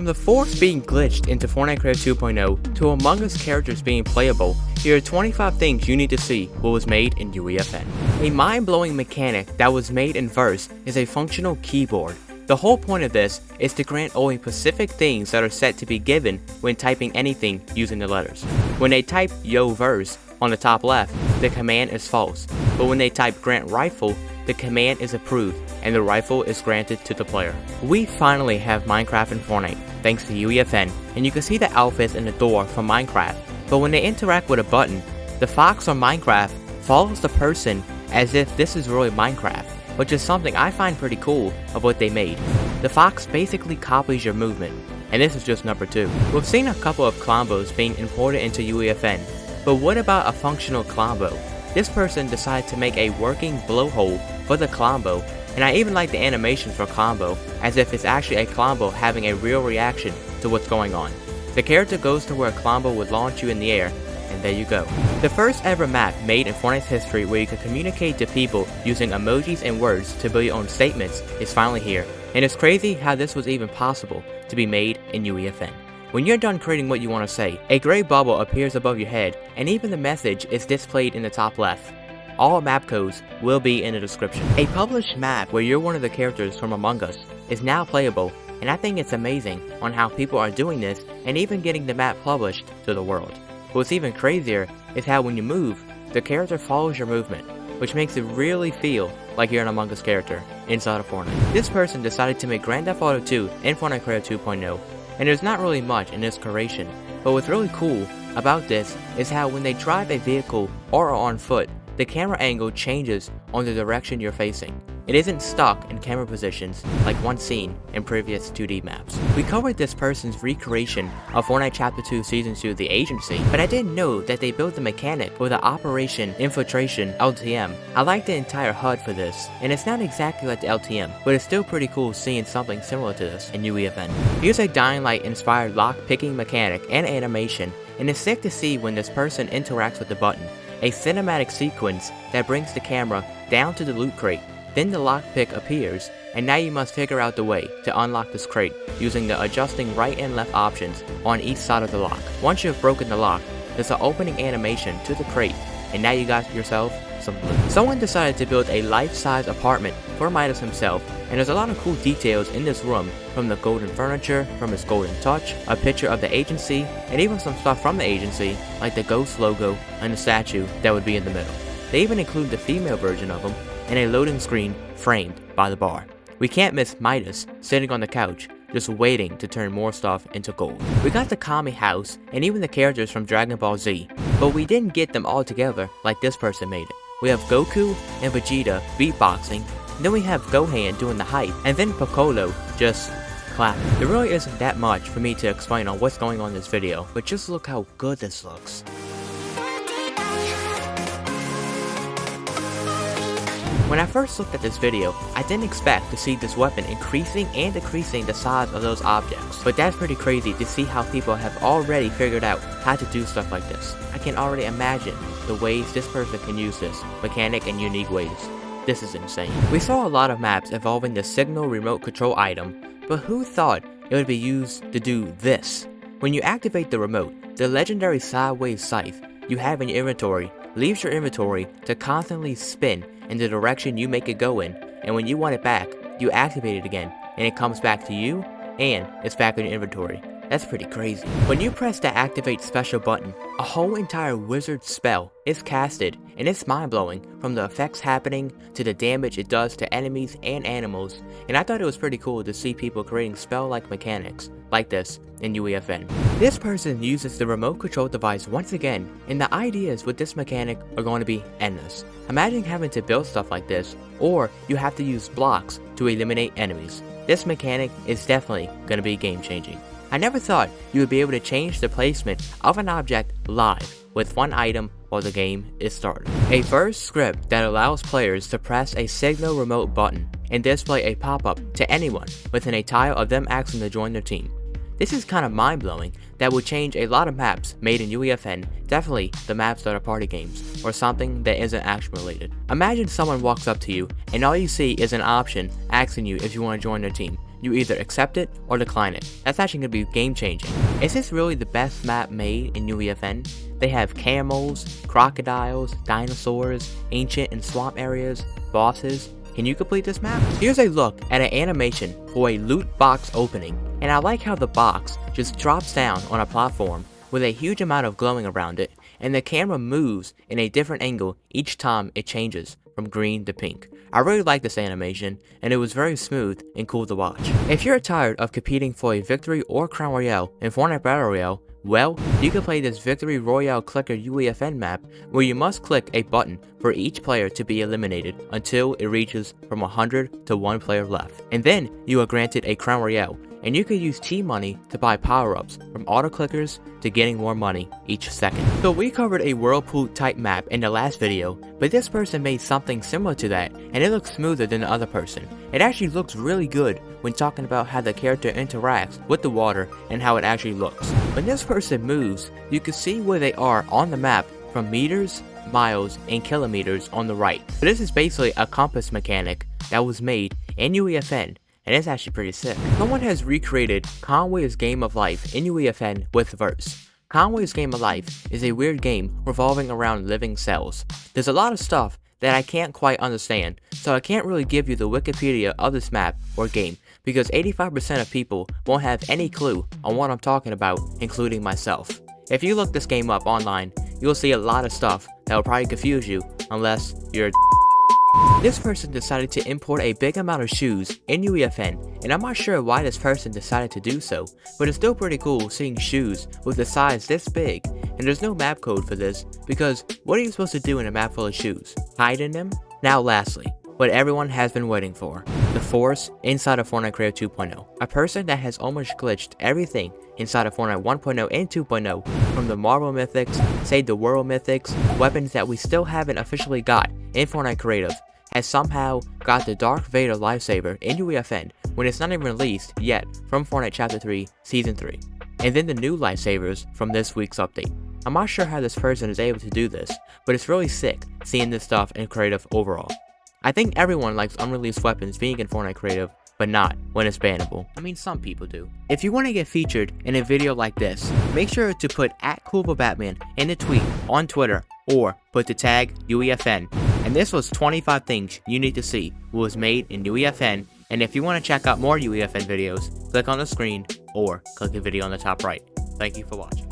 the force being glitched into Fortnite Creator 2.0 to Among Us characters being playable, here are 25 things you need to see what was made in UEFN. A mind-blowing mechanic that was made in verse is a functional keyboard. The whole point of this is to grant only specific things that are set to be given when typing anything using the letters. When they type yo verse on the top left, the command is false, but when they type grant rifle, the command is approved and the rifle is granted to the player. We finally have Minecraft in Fortnite thanks to UEFN, and you can see the outfits in the door from Minecraft, but when they interact with a button, the fox on Minecraft follows the person as if this is really Minecraft, which is something I find pretty cool of what they made. The fox basically copies your movement, and this is just number 2. We've seen a couple of 𝐂𝐫𝐞𝐿 being imported into UEFN, but what about a functional 𝐂𝐫𝐿? This person decided to make a working blowhole for the 𝐂𝐿𝐫𝐿, and I even like the animations for 𝐂𝐿𝐫𝐿 as if it's actually a 𝐂𝐿𝐫𝐿 having a real reaction to what's going on. The character goes to where 𝐂𝐿𝐫𝐿 would launch you in the air, and there you go. The first ever map made in Fortnite's history where you can communicate to people using emojis and words to build your own statements is finally here, and it's crazy how this was even possible to be made in UEFN. When you're done creating what you want to say, a gray bubble appears above your head, and even the message is displayed in the top left. All map codes will be in the description. A published map where you're one of the characters from Among Us is now playable, and I think it's amazing on how people are doing this and even getting the map published to the world. What's even crazier is how when you move, the character follows your movement, which makes it really feel like you're an Among Us character inside of Fortnite. This person decided to make Grand Theft Auto 2 in Fortnite Creator 2.0, and there's not really much in this creation, but what's really cool about this is how when they drive a vehicle or are on foot, the camera angle changes on the direction you're facing. It isn't stuck in camera positions like one seen in previous 2D maps. We covered this person's recreation of Fortnite Chapter 2 Season 2 The Agency, but I didn't know that they built the mechanic for the Operation Infiltration LTM. I like the entire HUD for this, and it's not exactly like the LTM, but it's still pretty cool seeing something similar to this in UEFN. Here's a Dying Light inspired lock picking mechanic and animation, and it's sick to see when this person interacts with the button. A cinematic sequence that brings the camera down to the loot crate. Then the lockpick appears, and now you must figure out the way to unlock this crate using the adjusting right and left options on each side of the lock. Once you've broken the lock, there's an opening animation to the crate, and now you got yourself some loot. Someone decided to build a life-size apartment for Midas himself, and there's a lot of cool details in this room, from the golden furniture, from his golden touch, a picture of the agency, and even some stuff from the agency, like the ghost logo and the statue that would be in the middle. They even include the female version of him, and a loading screen framed by the bar. We can't miss Midas sitting on the couch, just waiting to turn more stuff into gold. We got the Kami house, and even the characters from Dragon Ball Z, but we didn't get them all together like this person made it. We have Goku and Vegeta beatboxing, then we have Gohan doing the hype, and then Piccolo just clapping. There really isn't that much for me to explain on what's going on in this video, but just look how good this looks. When I first looked at this video, I didn't expect to see this weapon increasing and decreasing the size of those objects, but that's pretty crazy to see how people have already figured out how to do stuff like this. I can already imagine the ways this person can use this mechanic in unique ways. This is insane. We saw a lot of maps involving the signal remote control item, but who thought it would be used to do this? When you activate the remote, the legendary sideways scythe you have in your inventory leaves your inventory to constantly spin in the direction you make it go in, and when you want it back, you activate it again, and it comes back to you, and it's back in your inventory. That's pretty crazy. When you press the activate special button, a whole entire wizard spell is casted, and it's mind-blowing from the effects happening to the damage it does to enemies and animals, and I thought it was pretty cool to see people creating spell-like mechanics like this in UEFN. This person uses the remote control device once again, and the ideas with this mechanic are going to be endless. Imagine having to build stuff like this, or you have to use blocks to eliminate enemies. This mechanic is definitely going to be game-changing. I never thought you would be able to change the placement of an object live with one item while the game is started. A verse script that allows players to press a signal remote button and display a pop-up to anyone within a tile of them asking to join their team. This is kind of mind-blowing that would change a lot of maps made in UEFN, definitely the maps that are party games, or something that isn't action related. Imagine someone walks up to you and all you see is an option asking you if you want to join their team. you either accept it or decline it. That's actually going to be game changing. Is this really the best map made in UEFN? They have camels, crocodiles, dinosaurs, ancient and swamp areas, bosses. Can you complete this map? Here's a look at an animation for a loot box opening, and I like how the box just drops down on a platform with a huge amount of glowing around it, and the camera moves in a different angle each time it changes from green to pink. I really like this animation, and it was very smooth and cool to watch. If you're tired of competing for a victory or crown royale in Fortnite Battle Royale, well, you can play this Victory Royale Clicker UEFN map where you must click a button for each player to be eliminated until it reaches from 100 to 1 player left. And then you are granted a crown royale, and you can use team money to buy power-ups from auto clickers to getting more money each second. So we covered a whirlpool type map in the last video, but this person made something similar to that, and it looks smoother than the other person. It actually looks really good when talking about how the character interacts with the water and how it actually looks. When this person moves, you can see where they are on the map from meters, miles, and kilometers on the right. So this is basically a compass mechanic that was made in UEFN, and it's actually pretty sick. Someone has recreated Conway's Game of Life in UEFN with verse. Conway's Game of Life is a weird game revolving around living cells. There's a lot of stuff that I can't quite understand, so I can't really give you the Wikipedia of this map or game, because 85% of people won't have any clue on what I'm talking about, including myself. If you look this game up online, you'll see a lot of stuff that will probably confuse you, unless you're This person decided to import a big amount of shoes in UEFN, and I'm not sure why this person decided to do so, but it's still pretty cool seeing shoes with a size this big, and there's no map code for this, because what are you supposed to do in a map full of shoes? Hide in them? Now lastly, what everyone has been waiting for, the Force inside of Fortnite Creative 2.0. A person that has almost glitched everything inside of Fortnite 1.0 and 2.0, from the Marvel Mythics, Save the World Mythics, weapons that we still haven't officially got in Fortnite Creative, has somehow got the Darth Vader Lifesaver in UEFN when it's not even released yet from Fortnite Chapter 3, Season 3. And then the new Lifesavers from this week's update. I'm not sure how this person is able to do this, but it's really sick seeing this stuff in Creative overall. I think everyone likes unreleased weapons being in Fortnite Creative, but not when it's bannable. I mean, some people do. If you want to get featured in a video like this, make sure to put @CoolOvalBatman in the tweet on Twitter, or put the tag UEFN. And this was 25 things you need to see what was made in UEFN, and if you want to check out more UEFN videos, click on the screen or click the video on the top right. Thank you for watching.